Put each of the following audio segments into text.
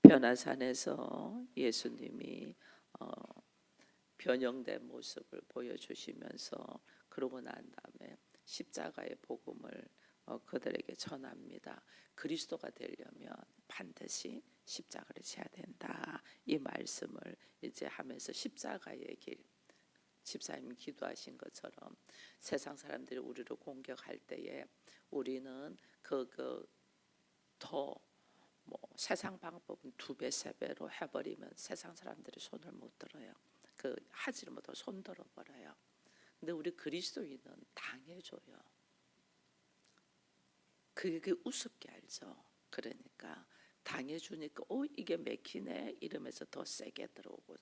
변화산에서 예수님이 변형된 모습을 보여주시면서 그러고 난 다음에 십자가의 복음을 그들에게 전합니다. 그리스도가 되려면 반드시 십자가를 져야 된다. 이 말씀을 이제 하면서 십자가의 길, 집사님 기도하신 것처럼 세상 사람들이 우리를 공격할 때에 우리는 더 세상 방법은 2배, 3배로 해버리면 세상 사람들이 손을 못 들어요. 하지를 못하고 손 들어버려요. 근데 우리 그리스도인은 당해줘요. 그게 우습게 알죠. 그러니까 당해주니까 이게 맥히네 이러면서 더 세게 들어오고,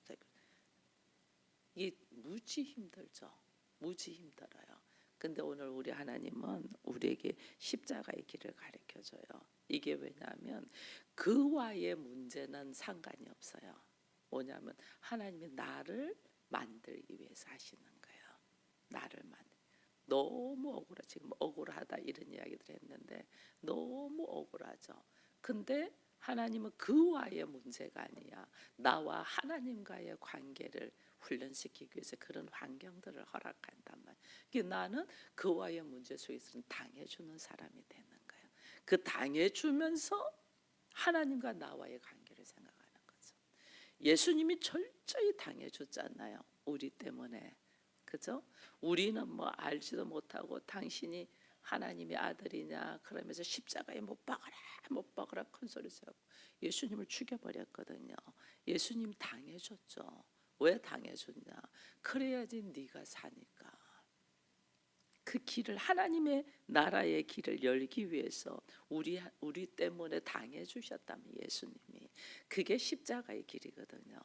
이게 무지 힘들죠. 무지 힘들어요. 근데 오늘 우리 하나님은 우리에게 십자가의 길을 가르쳐줘요. 이게 왜냐하면 그와의 문제는 상관이 없어요. 뭐냐면 하나님이 나를 만들기 위해서 하시는 거예요. 나를 너무 억울해. 지금 억울하다 이런 이야기들 했는데 너무 억울하죠. 근데 하나님은 그와의 문제가 아니야. 나와 하나님과의 관계를 훈련시키기 위해서 그런 환경들을 허락한단 말이야. 나는 그와의 문제 속에서는 당해주는 사람이 되는 거예요. 그 당해주면서 하나님과 나와의 관계를 생각하는 거죠. 예수님이 철저히 당해줬잖아요. 우리 때문에. 그죠? 우리는 알지도 못하고 당신이 하나님의 아들이냐 그러면서 십자가에 못 박아라 큰 소리 세우고 예수님을 죽여버렸거든요. 예수님 당해줬죠. 왜 당해줬냐? 그래야지 네가 사니까. 그 길을, 하나님의 나라의 길을 열기 위해서 우리 때문에 당해주셨다면 예수님이, 그게 십자가의 길이거든요.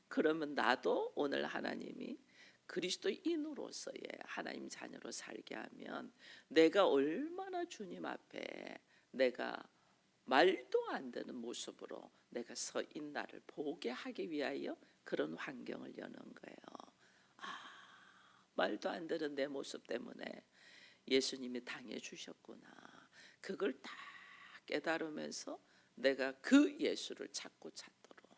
그러면 나도 오늘 하나님이 그리스도인으로서의 하나님 자녀로 살게 하면 내가 얼마나 주님 앞에 내가 말도 안 되는 모습으로 내가 서 있는 나를 보게 하기 위하여 그런 환경을 여는 거예요. 말도 안 되는 내 모습 때문에 예수님이 당해주셨구나. 그걸 딱 깨달으면서 내가 그 예수를 찾고 찾도록,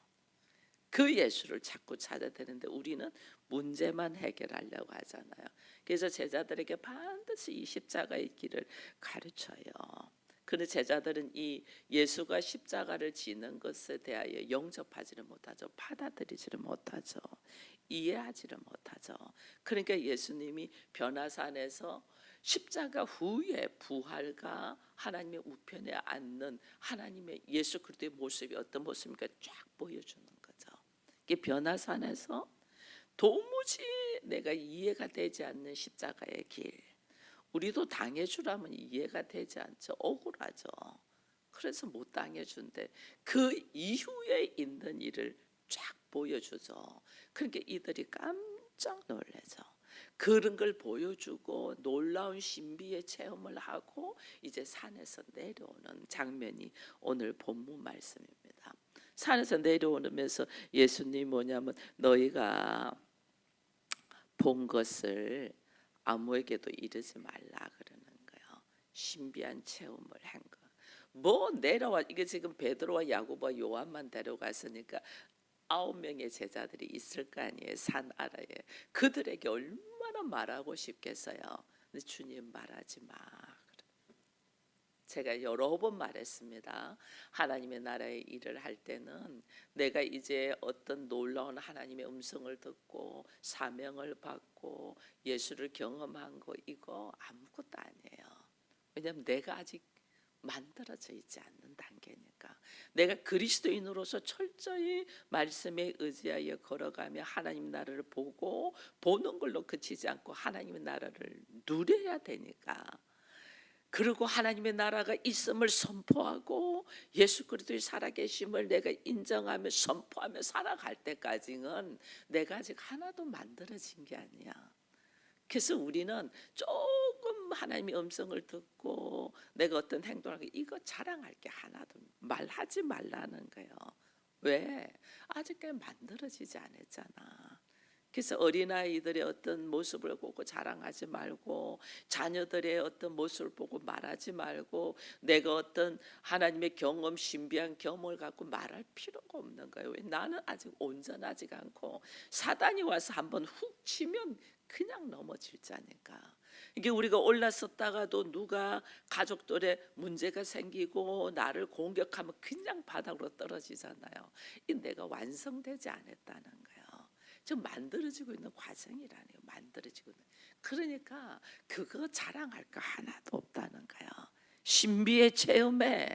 그 예수를 찾고 찾아야 되는데 우리는 문제만 해결하려고 하잖아요. 그래서 제자들에게 반드시 이 십자가의 길을 가르쳐요. 그런데 제자들은 이 예수가 십자가를 지는 것에 대하여 영접하지를 못하죠. 받아들이지를 못하죠. 이해하지를 못하죠. 그러니까 예수님이 변화산에서 십자가 후에 부활과 하나님의 우편에 앉는 하나님의 예수 그리스도의 모습이 어떤 모습입니까? 쫙 보여주는 거죠. 이게 변화산에서 도무지 내가 이해가 되지 않는 십자가의 길, 우리도 당해주라면 이해가 되지 않죠. 억울하죠. 그래서 못 당해준대. 그 이후에 있는 일을 쫙 보여주죠. 그러니까 이들이 깜짝 놀라죠. 그런 걸 보여주고 놀라운 신비의 체험을 하고 이제 산에서 내려오는 장면이 오늘 본문 말씀입니다. 산에서 내려오면서 예수님이 뭐냐면 너희가 본 것을 아무에게도 이르지 말라 그러는 거예요. 신비한 체험을 한 거. 내려와, 이게 지금 베드로와 야고보와 요한만 데려갔으니까 9명의 제자들이 있을 거 아니에요. 산 아래에. 그들에게 얼마나 말하고 싶겠어요. 근데 주님 말하지 마. 제가 여러 번 말했습니다. 하나님의 나라의 일을 할 때는 내가 이제 어떤 놀라운 하나님의 음성을 듣고 사명을 받고 예수를 경험한 거 이거 아무것도 아니에요. 왜냐하면 내가 아직 만들어져 있지 않는 단계니까. 내가 그리스도인으로서 철저히 말씀에 의지하여 걸어가며 하나님 나라를 보는 걸로 그치지 않고 하나님의 나라를 누려야 되니까. 그리고 하나님의 나라가 있음을 선포하고 예수 그리스도의 살아계심을 내가 인정하며 선포하며 살아갈 때까지는 내가 아직 하나도 만들어진 게 아니야. 그래서 우리는 조금 하나님의 음성을 듣고 내가 어떤 행동을 하고 이거 자랑할 게 하나도 말하지 말라는 거예요. 왜? 아직까지 만들어지지 않았잖아. 그래서 어린아이들의 어떤 모습을 보고 자랑하지 말고, 자녀들의 어떤 모습을 보고 말하지 말고, 내가 어떤 하나님의 경험, 신비한 경험을 갖고 말할 필요가 없는 거예요. 왜? 나는 아직 온전하지 않고 사단이 와서 한번 훅 치면 그냥 넘어질 자니까. 이게 우리가 올랐었다가도 누가 가족들의 문제가 생기고 나를 공격하면 그냥 바닥으로 떨어지잖아요. 이 내가 완성되지 않았다는 거예요. 지금 만들어지고 있는 과정이라네요. 만들어지고 있는. 그러니까 그거 자랑할 거 하나도 없다는 거예요. 신비의 체험에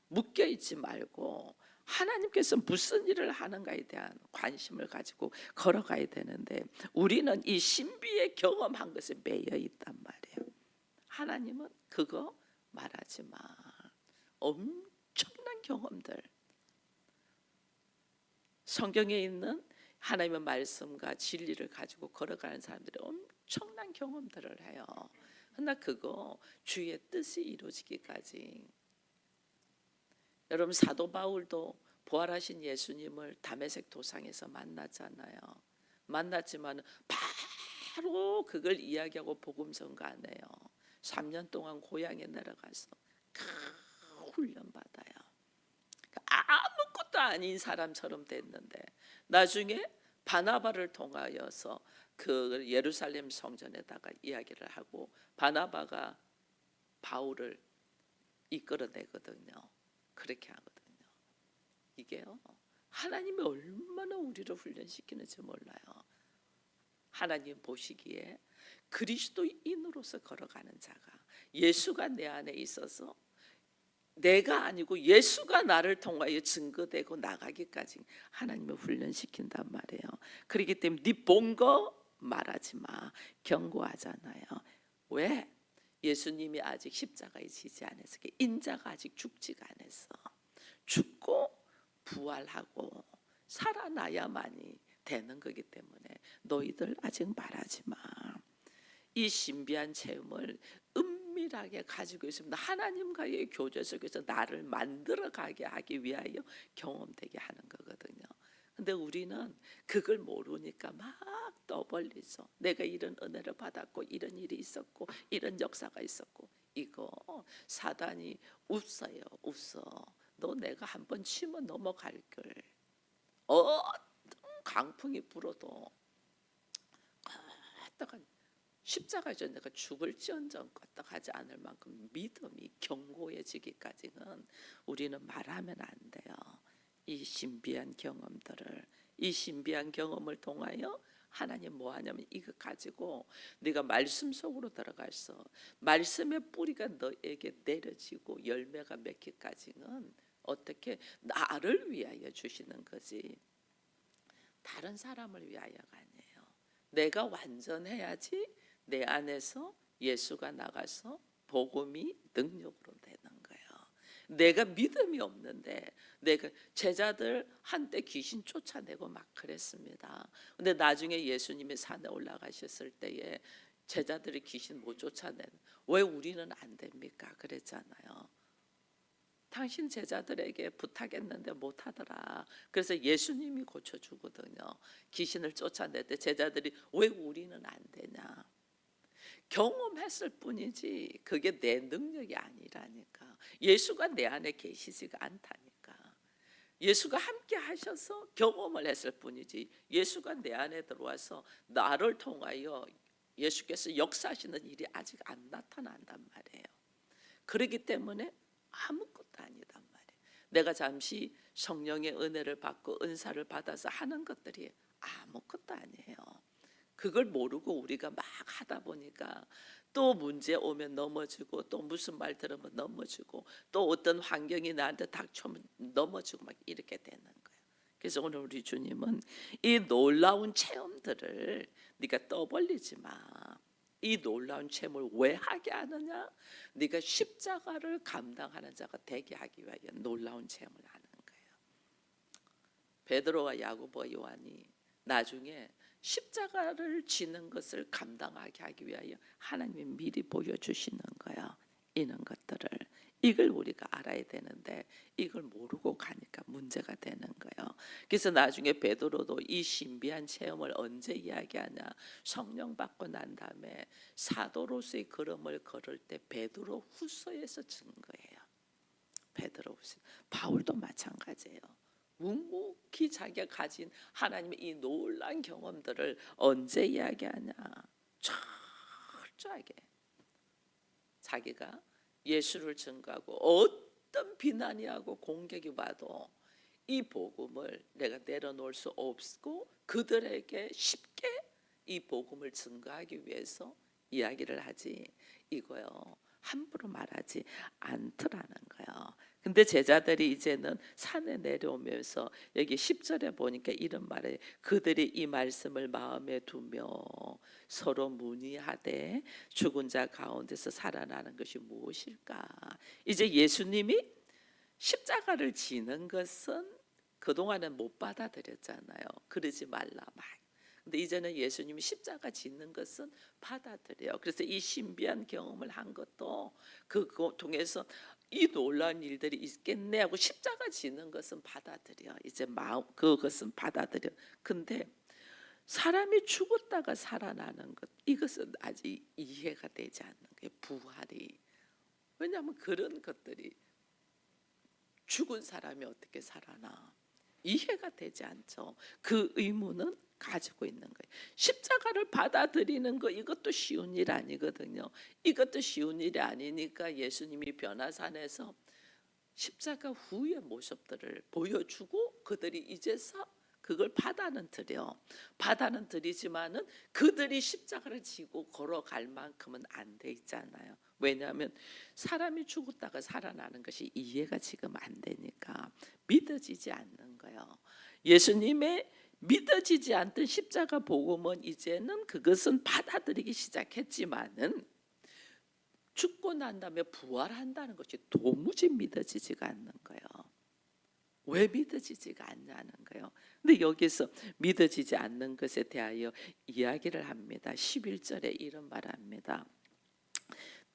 묶여 있지 말고 하나님께서 무슨 일을 하는가에 대한 관심을 가지고 걸어가야 되는데, 우리는 이 신비의 경험한 것에 매여 있단 말이에요. 하나님은 그거 말하지 마. 엄청난 경험들, 성경에 있는 하나님의 말씀과 진리를 가지고 걸어가는 사람들이 엄청난 경험들을 해요. 그러나 그거 주의 뜻이 이루어지기까지. 여러분, 사도 바울도 부활하신 예수님을 다메섹 도상에서 만났잖아요. 만났지만 바로 그걸 이야기하고 복음 전가하네요. 3년 동안 고향에 내려가서 훈련 받아요. 아무것도 아닌 사람처럼 됐는데 나중에 바나바를 통하여서 그 예루살렘 성전에다가 이야기를 하고 바나바가 바울을 이끌어내거든요. 그렇게 하거든요. 이게요, 하나님이 얼마나 우리를 훈련시키는지 몰라요. 하나님 보시기에 그리스도인으로서 걸어가는 자가, 예수가 내 안에 있어서 내가 아니고 예수가 나를 통하여 증거되고 나가기까지 하나님을 훈련시킨단 말이에요. 그렇기 때문에 네 본 거 말하지 마, 경고하잖아요. 왜? 예수님이 아직 십자가에 지지 않았어. 인자가 아직 죽지가 않았어. 죽고 부활하고 살아나야만이 되는 거기 때문에 너희들 아직 말하지 마. 이 신비한 체험을 은밀하게 가지고 있습니다. 하나님과의 교제 속에서 나를 만들어가게 하기 위하여 경험되게 하는 거거든요. 근데 우리는 그걸 모르니까 막 떠벌리죠. 내가 이런 은혜를 받았고 이런 일이 있었고 이런 역사가 있었고. 이거 사단이 웃어요. 웃어. 너 내가 한번 치면 넘어갈 걸. 어떤 강풍이 불어도 껐다가 십자가에서 내가 죽을지언정 껐다가지 않을 만큼 믿음이 견고해지기까지는 우리는 말하면 안 돼요. 이 신비한 경험들을, 이 신비한 경험을 통하여 하나님 뭐 하냐면 이거 가지고 네가 말씀 속으로 들어가서 말씀의 뿌리가 너에게 내려지고 열매가 맺기까지는 어떻게 나를 위하여 주시는 거지 다른 사람을 위하여가 아니에요. 내가 완전해야지 내 안에서 예수가 나가서 복음이 능력으로 되는 거예요. 내가 믿음이 없는데, 내가 제자들 한때 귀신 쫓아내고 막 그랬습니다. 근데 나중에 예수님이 산에 올라가셨을 때에 제자들이 귀신 못 쫓아낸, 왜 우리는 안 됩니까? 그랬잖아요. 당신 제자들에게 부탁했는데 못하더라. 그래서 예수님이 고쳐주거든요. 귀신을 쫓아낼 때 제자들이 왜 우리는 안 되냐. 경험했을 뿐이지 그게 내 능력이 아니라니까. 예수가 내 안에 계시지가 않다니까. 예수가 함께 하셔서 경험을 했을 뿐이지 예수가 내 안에 들어와서 나를 통하여 예수께서 역사하시는 일이 아직 안 나타난단 말이에요. 그렇기 때문에 아무것도 아니단 말이에요. 내가 잠시 성령의 은혜를 받고 은사를 받아서 하는 것들이 아무것도 아니에요. 그걸 모르고 우리가 막 하다 보니까 또 문제 오면 넘어지고, 또 무슨 말 들으면 넘어지고, 또 어떤 환경이 나한테 닥쳐오면 넘어지고 막 이렇게 되는 거예요. 그래서 오늘 우리 주님은 이 놀라운 체험들을 네가 떠벌리지 마. 이 놀라운 체험을 왜 하게 하느냐? 네가 십자가를 감당하는 자가 되게 하기 위하여 놀라운 체험을 하는 거예요. 베드로와 야고보와 요한이 나중에 십자가를 지는 것을 감당하게 하기 위하여 하나님이 미리 보여주시는 거예요. 이런 것들을, 이걸 우리가 알아야 되는데 이걸 모르고 가니까 문제가 되는 거예요. 그래서 나중에 베드로도 이 신비한 체험을 언제 이야기하냐? 성령 받고 난 다음에 사도로서의 걸음을 걸을 때 베드로 후서에서 준 거예요. 베드로 후서. 바울도 마찬가지예요. 묵묵히 자기가 가진 하나님의 이 놀라운 경험들을 언제 이야기하냐? 철저하게 자기가 예수를 증거하고 어떤 비난이하고 공격이 와도 이 복음을 내가 내려놓을 수 없고 그들에게 쉽게 이 복음을 증거하기 위해서 이야기를 하지, 이거요 함부로 말하지 않더라는 거예요. 근데 제자들이 이제는 산에 내려오면서 여기 10절에 보니까 이런 말에 그들이 이 말씀을 마음에 두며 서로 문의하되 죽은 자 가운데서 살아나는 것이 무엇일까? 이제 예수님이 십자가를 지는 것은 그동안은 못 받아들였잖아요. 그러지 말라 막. 근데 이제는 예수님이 십자가 짓는 것은 받아들여요. 그래서 이 신비한 경험을 한 것도 그 통해서 이 놀라운 일들이 있겠네 하고 십자가 지는 것은 받아들여. 이제 마음 그것은 받아들여. 근데 사람이 죽었다가 살아나는 것, 이것은 아직 이해가 되지 않는 거예요. 부활이. 왜냐하면 그런 것들이 죽은 사람이 어떻게 살아나? 이해가 되지 않죠. 그 의문은 가지고 있는 거예요. 십자가를 받아들이는 거, 이것도 쉬운 일 아니거든요. 이것도 쉬운 일이 아니니까 예수님이 변화산에서 십자가 후의 모습들을 보여주고 그들이 이제서 그걸 받아는 드리지만은 그들이 십자가를 지고 걸어갈 만큼은 안 돼 있잖아요. 왜냐하면 사람이 죽었다가 살아나는 것이 이해가 지금 안 되니까 믿어지지 않는 거예요. 예수님의 믿어지지 않던 십자가 복음은 이제는 그것은 받아들이기 시작했지만은 죽고 난 다음에 부활한다는 것이 도무지 믿어지지가 않는 거예요. 왜 믿어지지가 않냐는 거예요. 근데 여기서 믿어지지 않는 것에 대하여 이야기를 합니다. 11절에 이런 말을 합니다.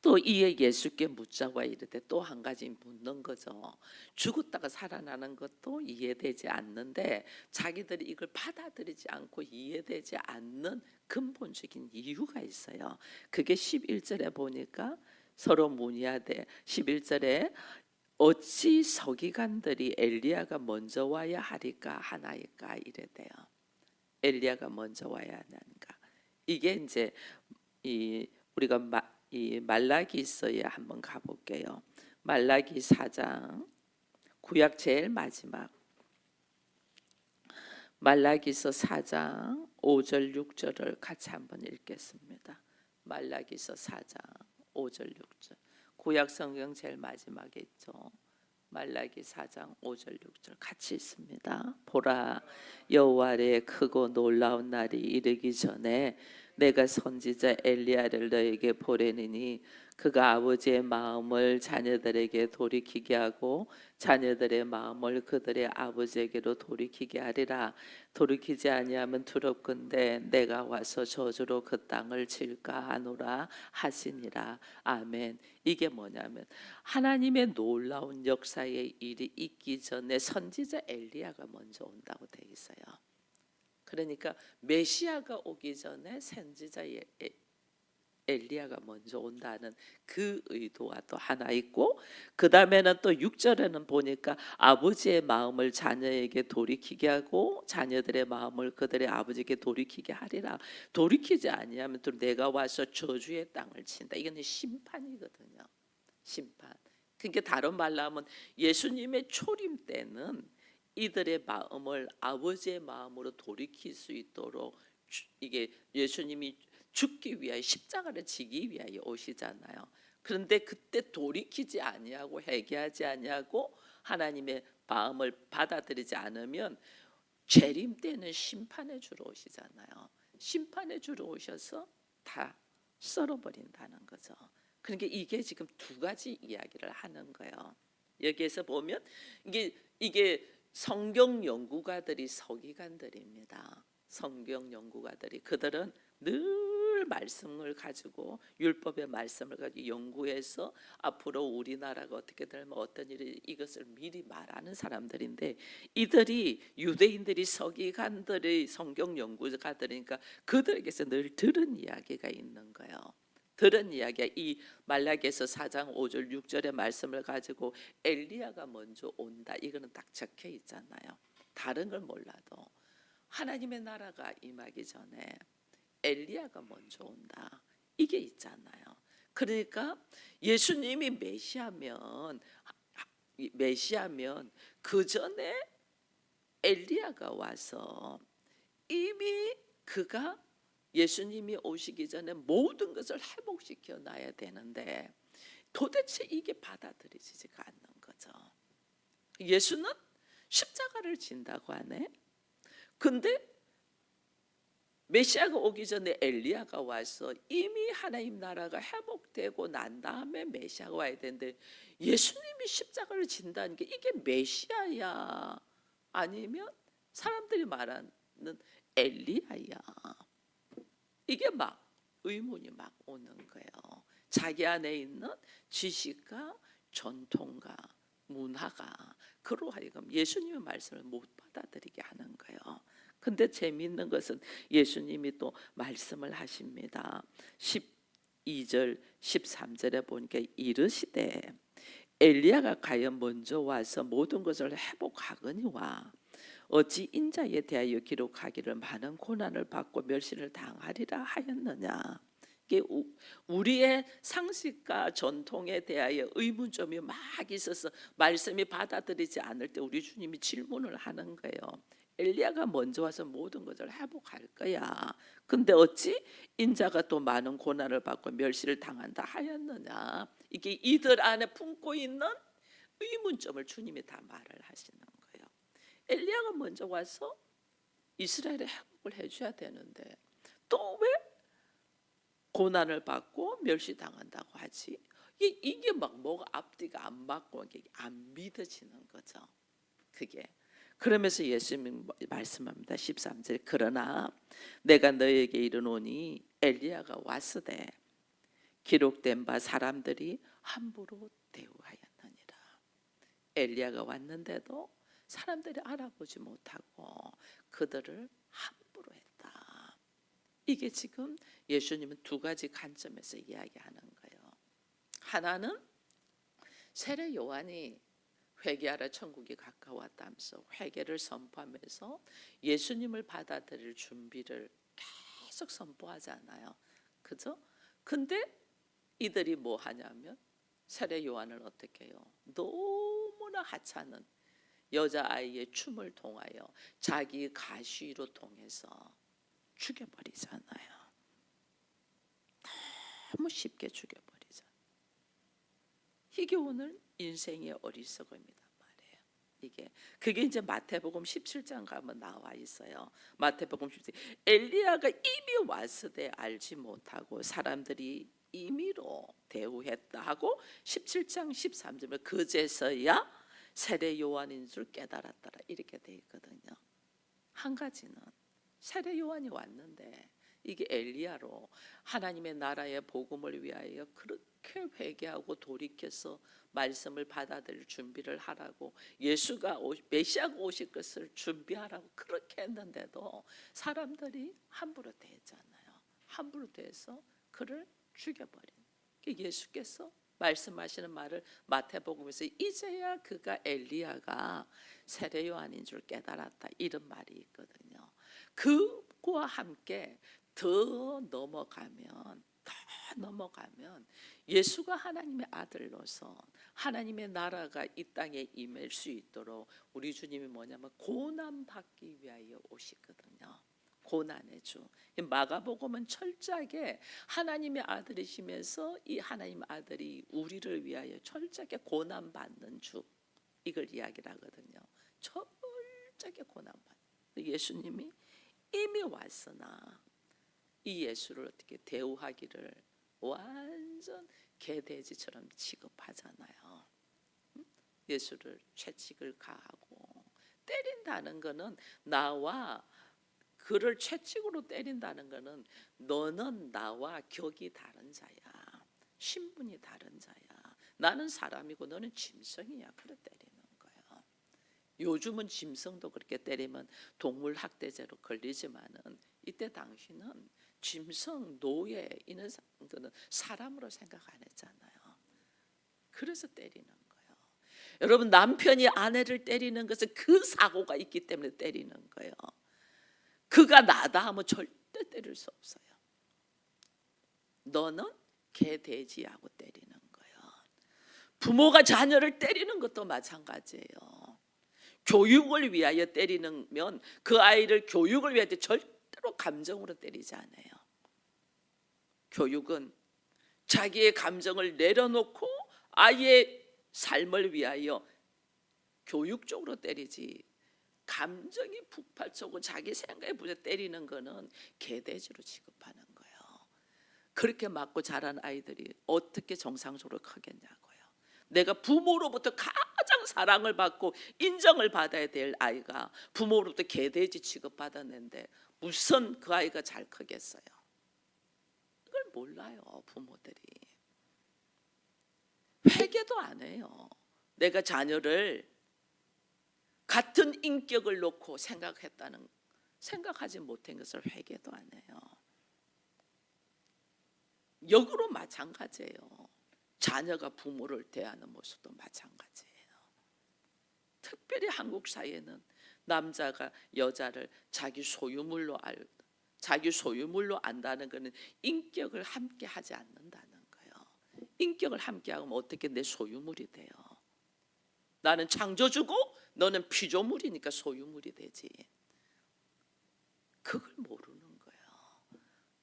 또 이에 예수께 묻자고 이르되, 또 한 가지 묻는 거죠. 죽었다가 살아나는 것도 이해되지 않는데 자기들이 이걸 받아들이지 않고 이해되지 않는 근본적인 이유가 있어요. 그게 11절에 보니까 서로 문의하되, 11절에 어찌 서기관들이 엘리야가 먼저 와야 하리까 하나이까 이래대요. 엘리야가 먼저 와야 하는가. 이게 이제 우리가 이 말라기서에 한번 가볼게요. 말라기 4장 구약 제일 마지막 말라기서 4장 5절 6절을 같이 한번 읽겠습니다. 말라기서 4장 5절 6절 구약 성경 제일 마지막에 있죠. 말라기 4장 5절 6절 같이 있습니다. 보라, 여호와의 크고 놀라운 날이 이르기 전에 내가 선지자 엘리야를 너에게 보내니니 그가 아버지의 마음을 자녀들에게 돌이키게 하고 자녀들의 마음을 그들의 아버지에게로 돌이키게 하리라. 돌이키지 아니하면 두렵건대 내가 와서 저주로 그 땅을 칠까 하노라 하시니라. 아멘. 이게 뭐냐면 하나님의 놀라운 역사의 일이 있기 전에 선지자 엘리야가 먼저 온다고 돼 있어요. 그러니까 메시아가 오기 전에 선지자 엘리야가 먼저 온다는 그 의도가 또 하나 있고, 그 다음에는 또 6절에는 보니까 아버지의 마음을 자녀에게 돌이키게 하고 자녀들의 마음을 그들의 아버지에게 돌이키게 하리라. 돌이키지 아니하면 또 내가 와서 저주의 땅을 친다. 이건 심판이거든요. 심판. 그러니까 다른 말로 하면 예수님의 초림 때는 이들의 마음을 아버지의 마음으로 돌이킬 수 있도록 이게 예수님이 죽기 위하여 십자가를 지기 위하여 오시잖아요. 그런데 그때 돌이키지 아니하고 회개하지 아니하고 하나님의 마음을 받아들이지 않으면 재림 때는 심판해 주러 오시잖아요. 심판해 주러 오셔서 다 썰어버린다는 거죠. 그러니까 이게 지금 두 가지 이야기를 하는 거예요. 여기에서 보면 이게 성경 연구가들이 서기관들입니다. 성경 연구가들이 그들은 늘 그거를 말씀을 가지고 율법의 말씀을 가지고 연구해서 앞으로 우리나라가 어떻게 되면 어떤 일이 이것을 미리 말하는 사람들인데, 이들이 유대인들이 서기관들의 성경 연구가들이니까 그들에게서 늘 들은 이야기가 있는 거예요. 들은 이야기야. 이 말라기에서 4장 5절 6절의 말씀을 가지고 엘리야가 먼저 온다, 이거는 딱 적혀 있잖아요. 다른 걸 몰라도 하나님의 나라가 임하기 전에 엘리야가 먼저 온다, 이게 있잖아요. 그러니까 예수님이 메시아면 그 전에 엘리야가 와서 이미 그가 예수님이 오시기 전에 모든 것을 회복시켜 놔야 되는데 도대체 이게 받아들여지지가 않는 거죠. 예수는 십자가를 진다고 하네. 근데 메시아가 오기 전에 엘리야가 와서 이미 하나님 나라가 회복되고 난 다음에 메시아가 와야 되는데, 예수님이 십자가를 진다는 게 이게 메시아야 아니면 사람들이 말하는 엘리야야, 이게 막 의문이 막 오는 거예요. 자기 안에 있는 지식과 전통과 문화가 그로 하여금 예수님의 말씀을 못 받아들이게 하는 거예요. 근데 재미있는 것은 예수님이 또 말씀을 하십니다. 12절 13절에 보니까 이르시되 엘리야가 과연 먼저 와서 모든 것을 회복하거니와 어찌 인자에 대하여 기록하기를 많은 고난을 받고 멸시를 당하리라 하였느냐. 이게 우리의 상식과 전통에 대하여 의문점이 막 있어서 말씀이 받아들이지 않을 때 우리 주님이 질문을 하는 거예요. 엘리야가 먼저 와서 모든 것을 회복할 거야. 근데 어찌 인자가 또 많은 고난을 받고 멸시를 당한다 하였느냐. 이게 이들 안에 품고 있는 의문점을 주님이 다 말을 하시는 거예요. 엘리야가 먼저 와서 이스라엘의 회복을 해줘야 되는데 또 왜 고난을 받고 멸시당한다고 하지? 이게 막 뭐가 앞뒤가 안 맞고 이게 안 믿어지는 거죠. 그게. 그러면서 예수님이 말씀합니다. 13절 그러나 내가 너에게 이르노니 엘리야가 왔으되 기록된 바 사람들이 함부로 대우하였느니라. 엘리야가 왔는데도 사람들이 알아보지 못하고 그들을 함부로 했다. 이게 지금 예수님은 두 가지 관점에서 이야기하는 거예요. 하나는 세례 요한이 회개하라 천국이 가까웠다면서 회개를 선포하면서 예수님을 받아들일 준비를 계속 선포하잖아요. 그죠? 근데 이들이 뭐 하냐면 세례 요한을 어떻게 해요? 너무나 하찮은 여자아이의 춤을 통하여 자기 가시로 통해서 죽여버리잖아요. 너무 쉽게 죽여버리잖아요. 이게 오늘 인생의 어리석음이란 말이에요. 그게 이제 마태복음 17장 가면 나와 있어요. 마태복음 17장 엘리야가 이미 왔으되 알지 못하고 사람들이 임의로 대우했다 하고 17장 13절에 그제서야 세례 요한인 줄 깨달았더라, 이렇게 돼 있거든요. 한 가지는 세례 요한이 왔는데 이게 엘리야로 하나님의 나라의 복음을 위하여 그렇게 회개하고 돌이켜서 말씀을 받아들일 준비를 하라고, 메시아가 오실 것을 준비하라고 그렇게 했는데도 사람들이 함부로 대했잖아요. 함부로 대해서 그를 죽여버린. 예수께서 말씀하시는 말을 마태복음에서 이제야 그가 엘리야가 세례 요한인 줄 깨달았다, 이런 말이 있거든요. 그와 함께 더 넘어가면 예수가 하나님의 아들로서 하나님의 나라가 이 땅에 임할 수 있도록 우리 주님이 뭐냐면 고난 받기 위하여 오시거든요. 고난의 주. 마가복음은 철저하게 하나님의 아들이시면서 이 하나님의 아들이 우리를 위하여 철저하게 고난 받는 주, 이걸 이야기를 하거든요. 철저하게 고난 받는. 예수님이 이미 왔으나 이 예수를 어떻게 대우하기를 완전 개돼지처럼 취급하잖아요. 예수를 채찍을 가하고 때린다는 것은 나와 그를 채찍으로 때린다는 것은 너는 나와 격이 다른 자야. 신분이 다른 자야. 나는 사람이고 너는 짐승이야. 그래 때리는 거예요. 요즘은 짐승도 그렇게 때리면 동물 학대죄로 걸리지만은 이때 당시는 짐승, 노예 이런 사람들은 사람으로 생각 안 했잖아요. 그래서 때리는 거예요. 여러분, 남편이 아내를 때리는 것은 그 사고가 있기 때문에 때리는 거예요. 그가 나다 하면 절대 때릴 수 없어요. 너는 개 돼지하고 때리는 거예요. 부모가 자녀를 때리는 것도 마찬가지예요. 교육을 위하여 때리면 그 아이를 교육을 위하여 절대로 감정으로 때리지 않아요. 교육은 자기의 감정을 내려놓고 아이의 삶을 위하여 교육적으로 때리지, 감정이 북받쳐고 자기 생각에 부여 때리는 거는 개돼지로 취급하는 거예요. 그렇게 맞고 자란 아이들이 어떻게 정상적으로 크겠냐고요. 내가 부모로부터 가장 사랑을 받고 인정을 받아야 될 아이가 부모로부터 개돼지 취급받았는데 무슨 그 아이가 잘 크겠어요? 그걸 몰라요, 부모들이. 회개도 안 해요. 내가 자녀를 같은 인격을 놓고 생각하지 못한 것을 회개도 안 해요. 역으로 마찬가지예요. 자녀가 부모를 대하는 모습도 마찬가지예요. 특별히 한국 사회는 남자가 여자를 자기 소유물로 안다는 것은 인격을 함께 하지 않는다는 거예요. 인격을 함께 하면 어떻게 내 소유물이 돼요? 나는 창조주고 너는 피조물이니까 소유물이 되지. 그걸 모르는 거예요.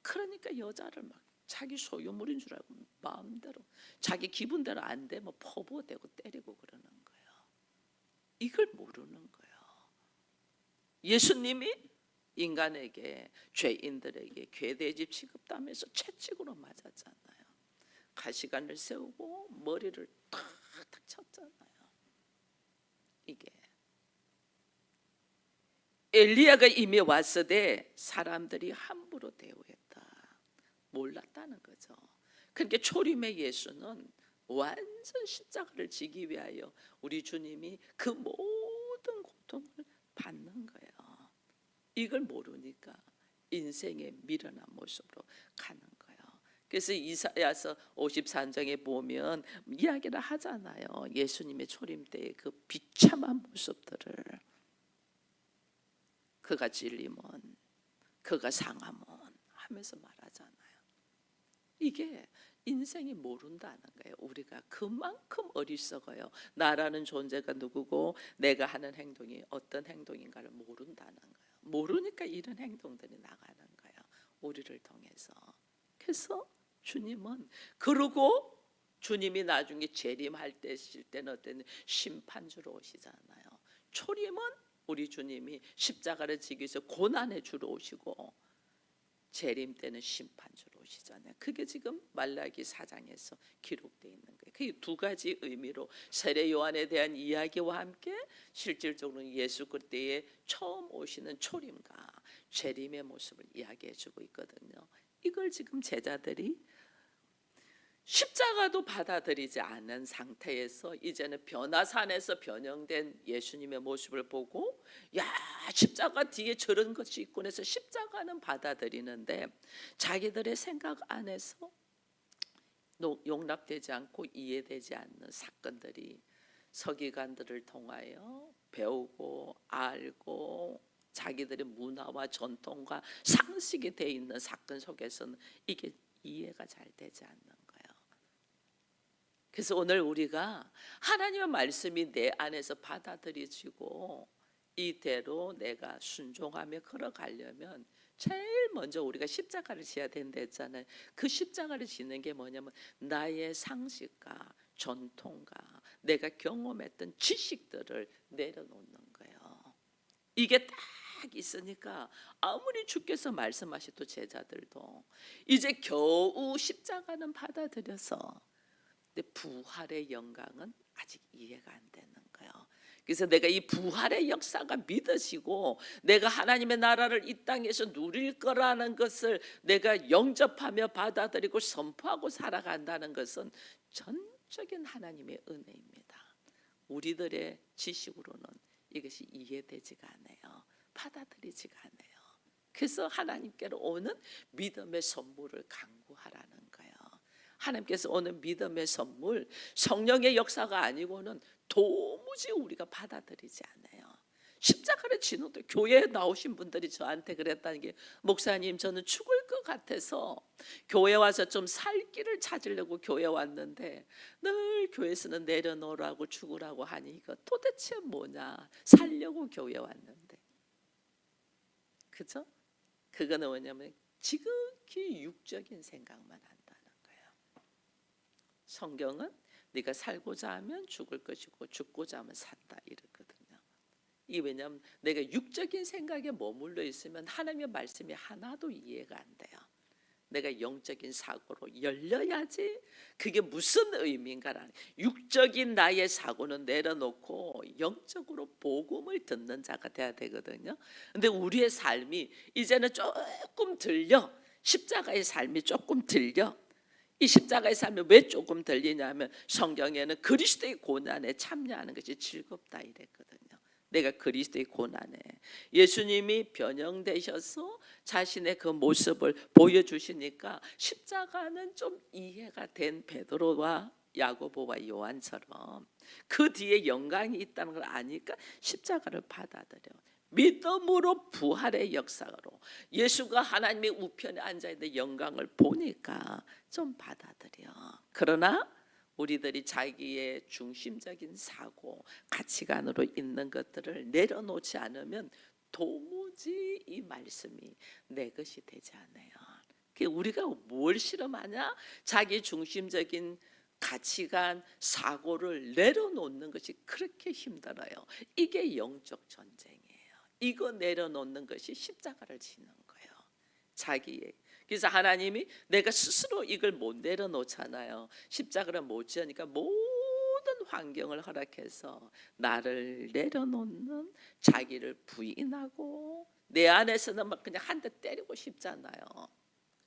그러니까 여자를 막 자기 소유물인 줄 알고 마음대로 자기 기분대로 안 되면 퍼부어대고 때리고 그러는 거예요. 이걸 모르는 거예요. 예수님이 인간에게, 죄인들에게 괴돼지 취급하면서 채찍으로 맞았잖아요. 가시관을 세우고 머리를 탁탁 쳤잖아요. 이게 엘리야가 이미 왔으되 사람들이 함부로 대우했다. 몰랐다는 거죠. 그러니까 초림의 예수는 완전 십자가를 지기 위하여 우리 주님이 그 모든 고통을 받는 거예요. 이걸 모르니까 인생의 미련한 모습으로 가는 거예요. 그래서 이사야서 53장에 보면 이야기를 하잖아요. 예수님의 초림 때의 그 비참한 모습들을. 그가 찔림은, 그가 상함은 하면서 말하잖아요. 이게 인생이 모른다는 거예요. 우리가 그만큼 어리석어요. 나라는 존재가 누구고 내가 하는 행동이 어떤 행동인가를 모른다는 거예요. 모르니까 이런 행동들이 나가는 거예요. 우리를 통해서. 그래서 주님은, 그러고 주님이 나중에 재림할 때는 어떤 심판주로 오시잖아요. 초림은 우리 주님이 십자가를 지기 위해서 고난의 주로 오시고, 재림 때는 심판주로 오시잖아요. 그게 지금 말라기 4장에서 기록되어 있는 거예요. 그 두 가지 의미로 세례 요한에 대한 이야기와 함께 실질적으로 예수 그때에 처음 오시는 초림과 재림의 모습을 이야기해 주고 있거든요. 이걸 지금 제자들이 십자가도 받아들이지 않은 상태에서 이제는 변화산에서 변형된 예수님의 모습을 보고, 야, 십자가 뒤에 저런 것이 있군 해서 십자가는 받아들이는데 자기들의 생각 안에서 용납되지 않고 이해되지 않는 사건들이 서기관들을 통하여 배우고 알고 자기들의 문화와 전통과 상식이 되어 있는 사건 속에서는 이게 이해가 잘 되지 않는 거예요. 그래서 오늘 우리가 하나님의 말씀이 내 안에서 받아들여지고 이대로 내가 순종하며 걸어가려면 제일 먼저 우리가 십자가를 지어야 된다 했잖아요. 그 십자가를 지는 게 뭐냐면 나의 상식과 전통과 내가 경험했던 지식들을 내려놓는 거예요. 이게 딱 있으니까 아무리 주께서 말씀하셔도 제자들도 이제 겨우 십자가는 받아들여서 근데 부활의 영광은 아직 이해가 안 되는 거예요. 그래서 내가 이 부활의 역사가 믿어지고 내가 하나님의 나라를 이 땅에서 누릴 거라는 것을 내가 영접하며 받아들이고 선포하고 살아간다는 것은 전적인 하나님의 은혜입니다. 우리들의 지식으로는 이것이 이해되지가 않아요. 받아들이지가 않아요. 그래서 하나님께로 오는 믿음의 선물을 간구하라는 거예요. 하나님께서 오는 믿음의 선물, 성령의 역사가 아니고는 도무지 우리가 받아들이지 않아요. 십자가를 지노도 교회에 나오신 분들이 저한테 그랬다는 게, 목사님 저는 죽을 것 같아서 교회 와서 좀 살 길을 찾으려고 교회 왔는데 늘 교회에서는 내려놓으라고 죽으라고 하니 이거 도대체 뭐냐, 살려고 교회 왔는데. 그죠? 그거는 뭐냐면 지극히 육적인 생각만 한다는 거예요. 성경은 네가 살고자 하면 죽을 것이고 죽고자 하면 산다 이랬거든요. 이 왜냐하면 내가 육적인 생각에 머물러 있으면 하나님의 말씀이 하나도 이해가 안 돼요. 내가 영적인 사고로 열려야지 그게 무슨 의미인가라는, 육적인 나의 사고는 내려놓고 영적으로 복음을 듣는 자가 돼야 되거든요. 근데 우리의 삶이 이제는 조금 들려. 십자가의 삶이 조금 들려. 이 십자가의 삶이 왜 조금 들리냐면 성경에는 그리스도의 고난에 참여하는 것이 즐겁다 이랬거든요. 내가 그리스도의 고난에, 예수님이 변형되셔서 자신의 그 모습을 보여주시니까 십자가는 좀 이해가 된 베드로와 야고보와 요한처럼 그 뒤에 영광이 있다는 걸 아니까 십자가를 받아들여. 믿음으로 부활의 역사로 예수가 하나님의 우편에 앉아있는 영광을 보니까 좀 받아들여. 그러나 우리들이 자기의 중심적인 사고, 가치관으로 있는 것들을 내려놓지 않으면 도무지 이 말씀이 내 것이 되지 않아요. 우리가 뭘 실험하냐? 자기 중심적인 가치관, 사고를 내려놓는 것이 그렇게 힘들어요. 이게 영적 전쟁이에요. 이거 내려놓는 것이 십자가를 지는 거예요. 자기의. 그래서 하나님이 내가 스스로 이걸 못 내려놓잖아요. 십자가를 못 지으니까 모든 환경을 허락해서 나를 내려놓는, 자기를 부인하고, 내 안에서는 막 그냥 한 대 때리고 싶잖아요.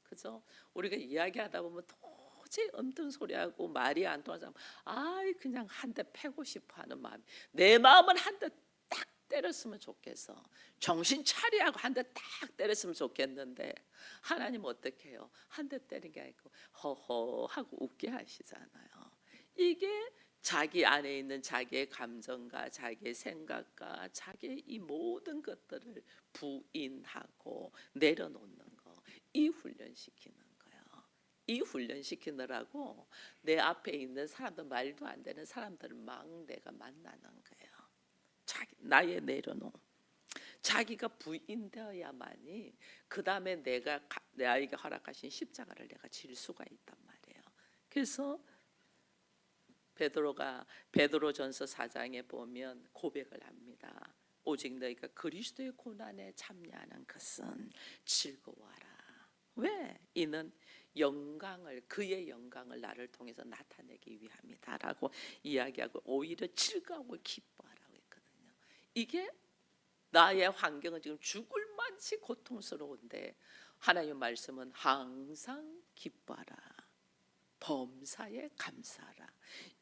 그죠? 우리가 이야기하다 보면 도저히 엉뚱소리하고 말이 안 통하자 아이 그냥 한 대 패고 싶어하는 마음. 내 마음은 한 대 딱 때렸으면 좋겠어. 정신 차리하고 한 대 딱 때렸으면 좋겠는데 하나님 어떻게 해요? 한 대 때린 게 아니고 허허 하고 웃게 하시잖아요. 이게 자기 안에 있는 자기의 감정과 자기의 생각과 자기의 이 모든 것들을 부인하고 내려놓는 거, 이 훈련시키는 거예요. 이 훈련시키느라고 내 앞에 있는 사람들, 말도 안 되는 사람들을 막 내가 만나는 거예요. 자기 나의 내려놓음, 자기가 부인되어야만이 그 다음에 내가 나에게 허락하신 십자가를 내가 질 수가 있단 말이에요. 그래서 베드로전서 4장에 보면 고백을 합니다. 오직 너희가 그리스도의 고난에 참여하는 것은 즐거워하라. 왜? 이는 영광을, 그의 영광을 나를 통해서 나타내기 위함이다라고 이야기하고 오히려 즐거워하고 기뻐하라고 했거든요. 이게 나의 환경은 지금 죽을 만치 고통스러운데 하나님의 말씀은 항상 기뻐하라, 범사에 감사하라.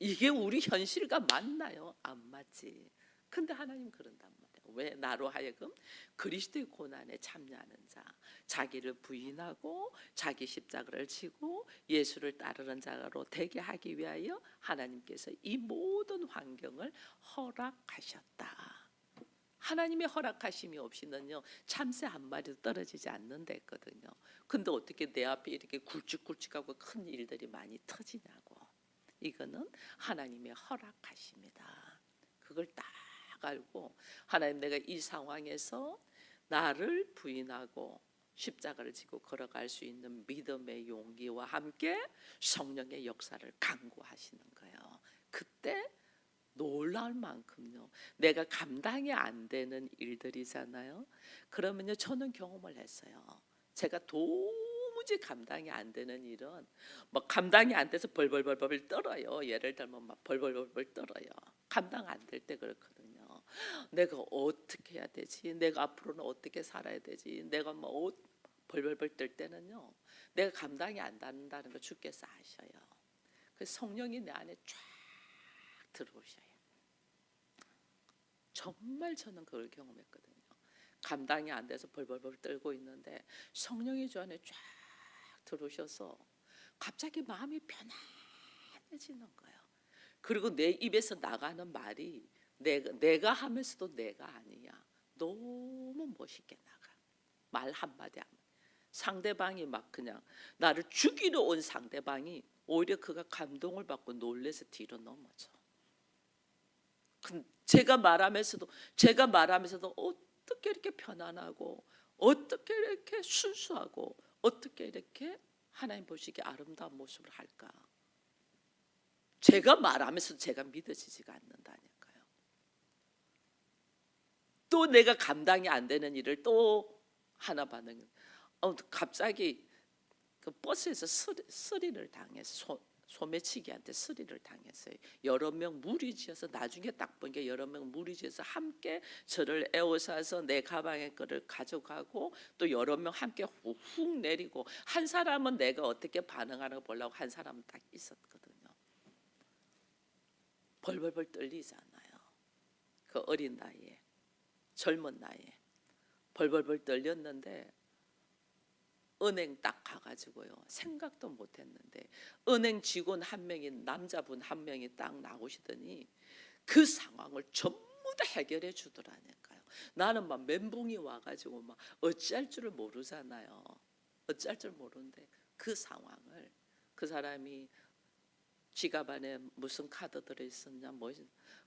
이게 우리 현실과 맞나요? 안 맞지. 근데 하나님 그런단 말이에요. 왜? 나로 하여금 그리스도의 고난에 참여하는 자, 자기를 부인하고 자기 십자가를 지고 예수를 따르는 자로 되게 하기 위하여 하나님께서 이 모든 환경을 허락하셨다. 하나님의 허락하심이 없이는요 참새 한 마리도 떨어지지 않는다 했거든요. 근데 어떻게 내 앞에 이렇게 굵직굵직하고 큰 일들이 많이 터지냐고. 이거는 하나님의 허락하심이다. 그걸 딱 알고 하나님, 내가 이 상황에서 나를 부인하고 십자가를 지고 걸어갈 수 있는 믿음의 용기와 함께 성령의 역사를 간구하시는 거예요. 그때 놀라울 만큼요 내가 감당이 안 되는 일들이잖아요. 그러면요 저는 경험을 했어요. 제가 도무지 감당이 안 되는 일은 뭐 감당이 안 돼서 벌벌벌벌 떨어요. 예를 들면 막 벌벌벌벌 떨어요. 감당 안 될 때 그렇거든요. 내가 어떻게 해야 되지? 내가 앞으로는 어떻게 살아야 되지? 내가 뭐 벌벌벌 떨 때는요, 내가 감당이 안 된다는 거 주께서 아셔요. 그래서 성령이 내 안에 쫙 들어오셔요. 정말 저는 그걸 경험했거든요. 감당이 안 돼서 벌벌벌 떨고 있는데 성령이 저 안에 쫙 들어오셔서 갑자기 마음이 편안해지는 거예요. 그리고 내 입에서 나가는 말이 내가 하면서도 내가 아니야. 너무 멋있게 나가. 말 한마디 하면 상대방이 막 그냥 나를 죽이러 온 상대방이 오히려 그가 감동을 받고 놀래서 뒤로 넘어져. 제가 말하면서도 어떻게 이렇게 편안하고 어떻게 이렇게 순수하고 어떻게 이렇게 하나님 보시기에 아름다운 모습을 할까? 제가 말하면서도 제가 믿어지지가 않는다니까요. 또 내가 감당이 안 되는 일을 또 하나 받는 갑자기 그 버스에서 스리를 당해서 소매치기한테 스리를 당했어요. 여러 명 무리지어서 나중에 딱 보니까 여러 명 무리지어서 함께 저를 에워싸서 내 가방에 거를 가져가고 또 여러 명 함께 훅 내리고 한 사람은 내가 어떻게 반응하는 거 보려고 한 사람은 딱 있었거든요. 벌벌벌 떨리잖아요. 그 어린 나이에 젊은 나이에 벌벌벌 떨렸는데 은행 딱 가가지고요. 생각도 못했는데 은행 직원 한 명이 남자분 한 명이 딱 나오시더니 그 상황을 전부 다 해결해 주더라니까요. 나는 막 멘붕이 와가지고 막 어찌할 줄을 모르잖아요. 어찌할 줄 모르는데 그 상황을 그 사람이 지갑 안에 무슨 카드 들어있었냐 뭐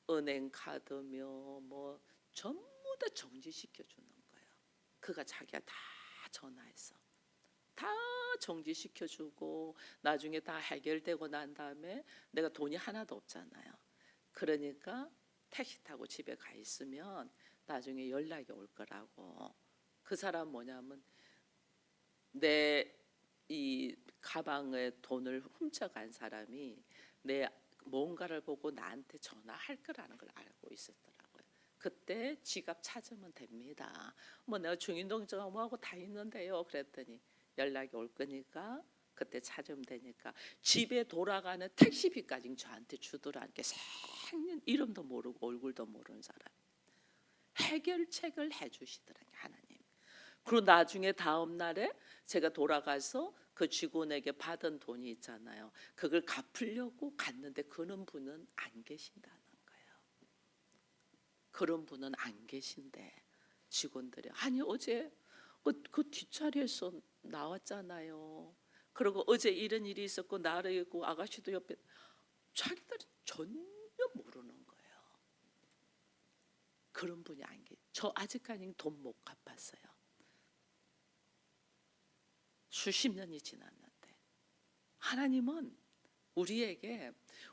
은행 카드며 뭐 전부 다 정지시켜 주는 거예요. 그가 자기가 다 전화해서 다 정지시켜주고 나중에 다 해결되고 난 다음에 내가 돈이 하나도 없잖아요. 그러니까 택시 타고 집에 가 있으면 나중에 연락이 올 거라고. 그 사람 뭐냐면 내 이 가방에 돈을 훔쳐간 사람이 내 뭔가를 보고 나한테 전화할 거라는 걸 알고 있었더라고요. 그때 지갑 찾으면 됩니다. 뭐 내가 중인동점하고 다 있는데요. 그랬더니 연락이 올 거니까 그때 찾으면 되니까 집에 돌아가는 택시비까지 저한테 주더라니까. 생년 이름도 모르고 얼굴도 모르는 사람 해결책을 해주시더라고요. 하나님. 그리고 나중에 다음 날에 제가 돌아가서 그 직원에게 받은 돈이 있잖아요. 그걸 갚으려고 갔는데 그런 분은 안 계신다는 거예요. 그런 분은 안 계신데 직원들이 아니 어제 그 뒷자리에서 나왔잖아요. 그리고 어제 이런 일이 있었고 나를 있고 아가씨도 옆에 자기들은 전혀 모르는 거예요. 그런 분이 안 계세요. 저 아직까지 돈 못 갚았어요. 수십 년이 지났는데 하나님은 우리에게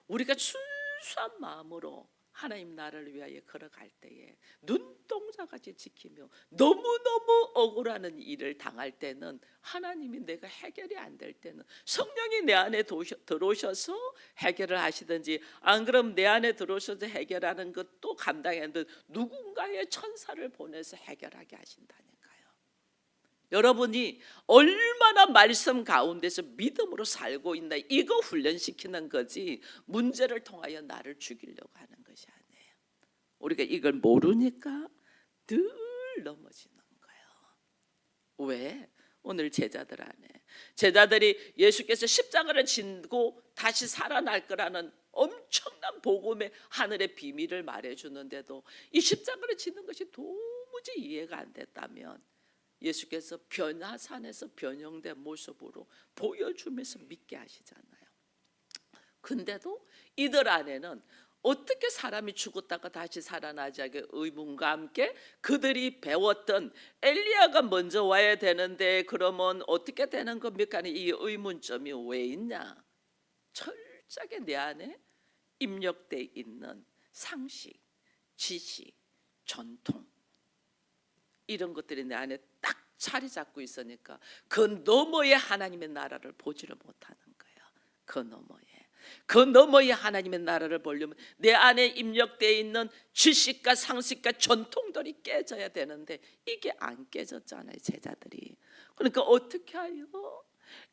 우리가 순수한 마음으로 하나님 나라를 위하여 걸어갈 때에 눈동자같이 지키며 너무너무 억울하는 일을 당할 때는 하나님이 내가 해결이 안 될 때는 성령이 내 안에 들어오셔서 해결을 하시든지 안 그러면 내 안에 들어오셔서 해결하는 것도 감당이 안 되는 누군가의 천사를 보내서 해결하게 하신다니까요. 여러분이 얼마나 말씀 가운데서 믿음으로 살고 있나 이거 훈련시키는 거지 문제를 통하여 나를 죽이려고 하는 것이 아니에요. 우리가 이걸 모르니까 늘 넘어지는 거예요. 왜? 오늘 제자들 안에 제자들이 예수께서 십자가를 지고 다시 살아날 거라는 엄청난 복음의 하늘의 비밀을 말해주는데도 이 십자가를 지는 것이 도무지 이해가 안 됐다면 예수께서 변화산에서 변형된 모습으로 보여주면서 믿게 하시잖아요. 근데도 이들 안에는 어떻게 사람이 죽었다가 다시 살아나지 하게 의문과 함께 그들이 배웠던 엘리야가 먼저 와야 되는데 그러면 어떻게 되는 겁니까? 이 의문점이 왜 있냐? 철저하게 내 안에 입력되어 있는 상식, 지식, 전통 이런 것들이 내 안에 딱 자리 잡고 있으니까 그 너머에 하나님의 나라를 보지를 못하는 거예요. 그 너머에 그 너머에 하나님의 나라를 보려면 내 안에 입력되어 있는 지식과 상식과 전통들이 깨져야 되는데 이게 안 깨졌잖아요, 제자들이. 그러니까 어떻게 하요?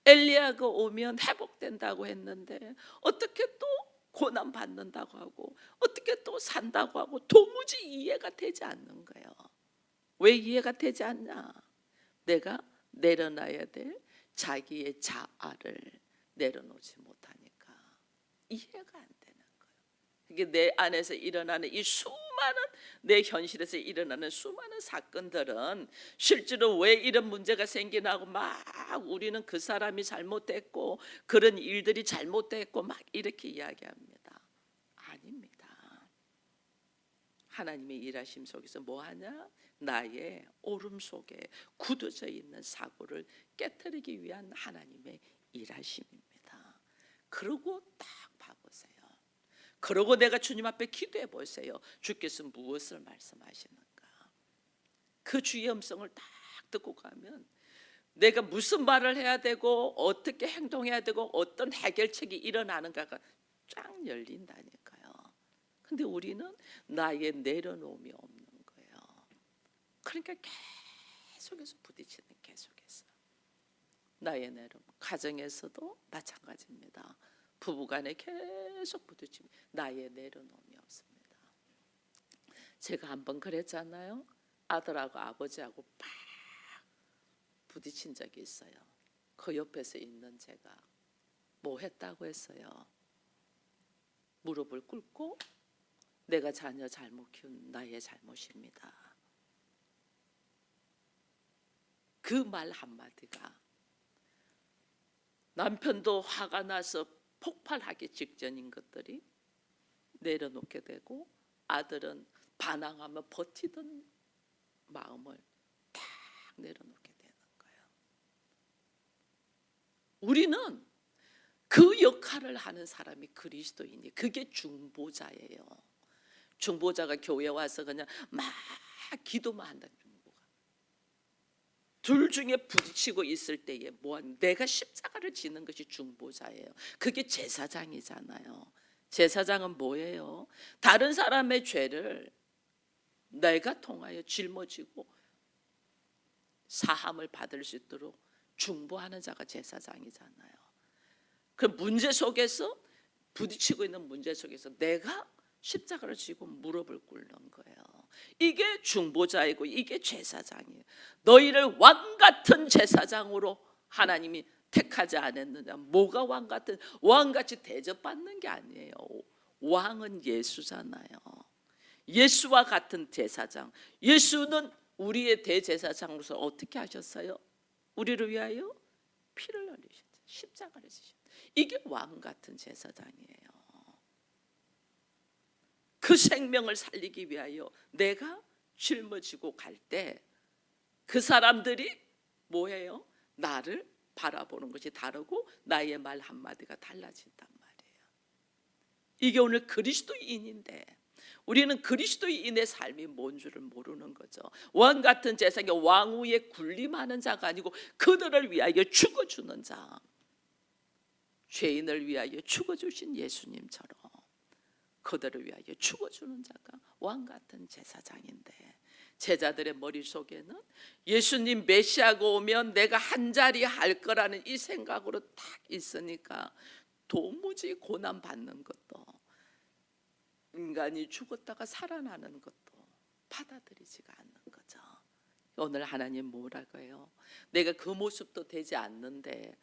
엘리야가 오면 회복된다고 했는데 어떻게 또 고난 받는다고 하고 어떻게 또 산다고 하고 도무지 이해가 되지 않는 거예요. 왜 이해가 되지 않냐? 내가 내려놔야 될 자기의 자아를 내려놓지 못하니까 이해가 안 되는 거예요. 이게 내 안에서 일어나는 이 수많은, 내 현실에서 일어나는 수많은 사건들은 실제로 왜 이런 문제가 생기나 하고 막 우리는 그 사람이 잘못됐고 그런 일들이 잘못됐고 막 이렇게 이야기합니다. 아닙니다. 하나님의 일하심 속에서 뭐하냐? 나의 오름 속에 굳어져 있는 사고를 깨트리기 위한 하나님의 일하심입니다. 그러고 딱 봐보세요. 그러고 내가 주님 앞에 기도해 보세요. 주께서 무엇을 말씀하시는가? 그 주의 음성을 딱 듣고 가면 내가 무슨 말을 해야 되고 어떻게 행동해야 되고 어떤 해결책이 일어나는가가 쫙 열린다니까요. 근데 우리는 나의 내려놓음이 없는 거예요. 그러니까 계속해서 부딪히는, 계속해서 나의 내려놓음. 가정에서도 마찬가지입니다. 부부간에 계속 부딪히면 나의 내려놓음이 없습니다. 제가 한번 그랬잖아요. 아들하고 아버지하고 팍 부딪힌 적이 있어요. 그 옆에서 있는 제가 뭐 했다고 했어요? 무릎을 꿇고 내가 자녀 잘못 키운 나의 잘못입니다. 그 말 한마디가 남편도 화가 나서 폭발하기 직전인 것들이 내려놓게 되고 아들은 반항하며 버티던 마음을 딱 내려놓게 되는 거예요. 우리는 그 역할을 하는 사람이 그리스도인이, 그게 중보자예요. 중보자가 교회 와서 그냥 막 기도만 한다. 중보가 둘 중에 부딪히고 있을 때에 뭐한 내가 십자가를 지는 것이 중보자예요. 그게 제사장이잖아요. 제사장은 뭐예요? 다른 사람의 죄를 내가 통하여 짊어지고 사함을 받을 수 있도록 중보하는 자가 제사장이잖아요. 그 문제 속에서 부딪히고 있는 문제 속에서 내가 십자가를 지고 무릎을 꿇는 거예요. 이게 중보자이고 이게 제사장이에요. 너희를 왕같은 제사장으로 하나님이 택하지 않았느냐. 뭐가 왕같은, 왕같이 대접받는 게 아니에요. 왕은 예수잖아요. 예수와 같은 제사장. 예수는 우리의 대제사장으로서 어떻게 하셨어요? 우리를 위하여 피를 흘리셨죠. 십자가를 지셨죠. 이게 왕 같은 제사장이에요. 그 생명을 살리기 위하여 내가 짊어지고 갈 때 그 사람들이 뭐예요? 나를 바라보는 것이 다르고 나의 말 한마디가 달라진단 말이에요. 이게 오늘 그리스도인인데 우리는 그리스도인의 삶이 뭔 줄을 모르는 거죠. 왕 같은 제사장이 왕 위에 군림하는 자가 아니고 그들을 위하여 죽어주는 자, 죄인을 위하여 죽어주신 예수님처럼 그들을 위하여 죽어주는 자가 왕 같은 제사장인데, 제자들의 머릿속에는 예수님 메시아가 오면 내가 한 자리 할 거라는 이 생각으로 딱 있으니까 도무지 고난 받는 것도, 인간이 죽었다가 살아나는 것도 받아들이지가 않는 거죠. 오늘 하나님 뭐라고 해요? 내가 그 모습도 되지 않는데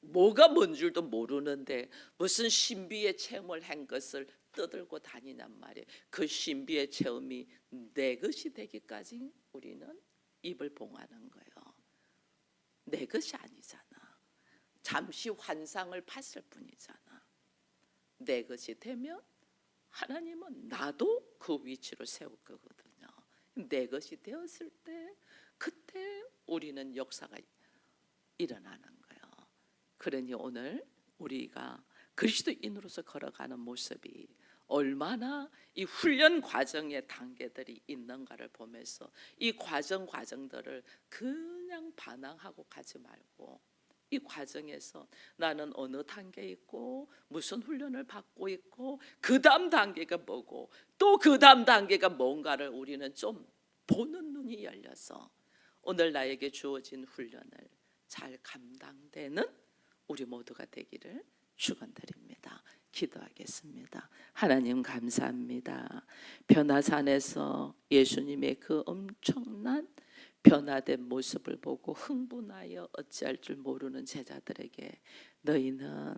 뭐가 뭔 줄도 모르는데 무슨 신비의 체험을 한 것을 떠들고 다니냔 말이에요. 그 신비의 체험이 내 것이 되기까지 우리는 입을 봉하는 거예요. 내 것이 아니잖아. 잠시 환상을 봤을 뿐이잖아. 내 것이 되면 하나님은 나도 그 위치로 세울 거거든요. 내 것이 되었을 때 그때 우리는 역사가 일어나는 거예요. 그러니 오늘 우리가 그리스도인으로서 걸어가는 모습이 얼마나 이 훈련 과정의 단계들이 있는가를 보면서 이 과정들을 그냥 반항하고 가지 말고 이 과정에서 나는 어느 단계에 있고 무슨 훈련을 받고 있고 그 다음 단계가 뭐고 또 그 다음 단계가 뭔가를 우리는 좀 보는 눈이 열려서 오늘 나에게 주어진 훈련을 잘 감당되는 우리 모두가 되기를 축원드립니다. 기도하겠습니다. 하나님 감사합니다. 변화산에서 예수님의 그 엄청난 변화된 모습을 보고 흥분하여 어찌할 줄 모르는 제자들에게 너희는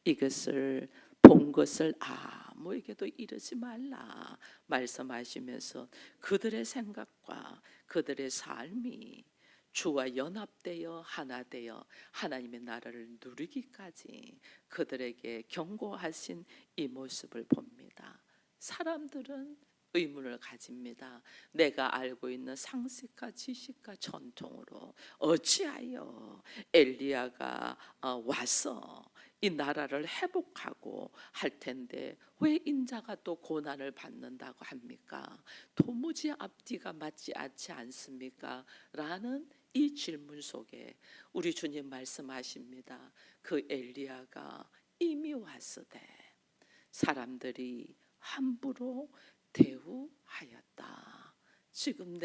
이것을 본 것을 아무에게도 이르지 말라 말씀하시면서 그들의 생각과 그들의 삶이 주와 연합되어 하나 되어 하나님의 나라를 누리기까지 그들에게 경고하신 이 모습을 봅니다. 사람들은 의문을 가집니다. 내가 알고 있는 상식과 지식과 전통으로 어찌하여 엘리야가 와서 이 나라를 회복하고 할 텐데 왜 인자가 또 고난을 받는다고 합니까? 도무지 앞뒤가 맞지 않지 않습니까? 라는 이 질문 속에 우리 주님 말씀하십니다. 그 엘리야가 이미 왔으되 사람들이 함부로 대우하였다. 지금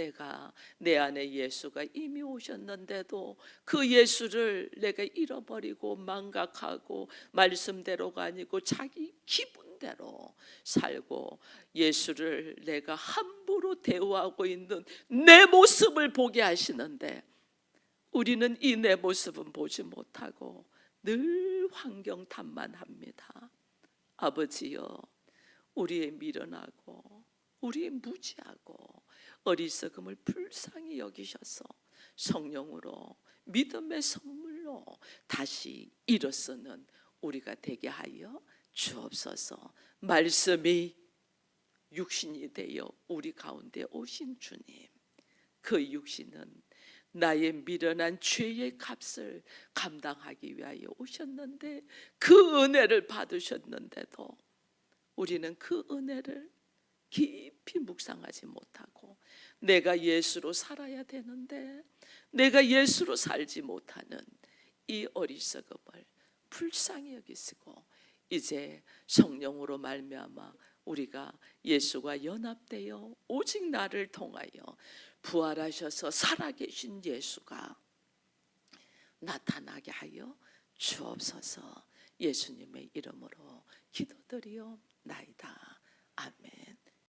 내 안에 예수가 이미 오셨는데도 그 예수를 내가 잃어버리고 망각하고 말씀대로가 아니고 자기 기분대로 살고 예수를 내가 함부로 대우하고 있는 내 모습을 보게 하시는데 우리는 이 내 모습은 보지 못하고 늘 환경 탓만 합니다. 아버지여, 우리의 미련하고 우리의 무지하고 어리석음을 불쌍히 여기셔서 성령으로 믿음의 선물로 다시 일어서는 우리가 되게 하여 주옵소서. 말씀이 육신이 되어 우리 가운데 오신 주님, 그 육신은 나의 미련한 죄의 값을 감당하기 위하여 오셨는데 그 은혜를 받으셨는데도 우리는 그 은혜를 깊이 묵상하지 못하고 내가 예수로 살아야 되는데 내가 예수로 살지 못하는 이 어리석음을 불쌍히 여기시고 이제 성령으로 말미암아 우리가 예수와 연합되어 오직 나를 통하여 부활하셔서 살아계신 예수가 나타나게 하여 주옵소서. 예수님의 이름으로 기도드리옵나이다.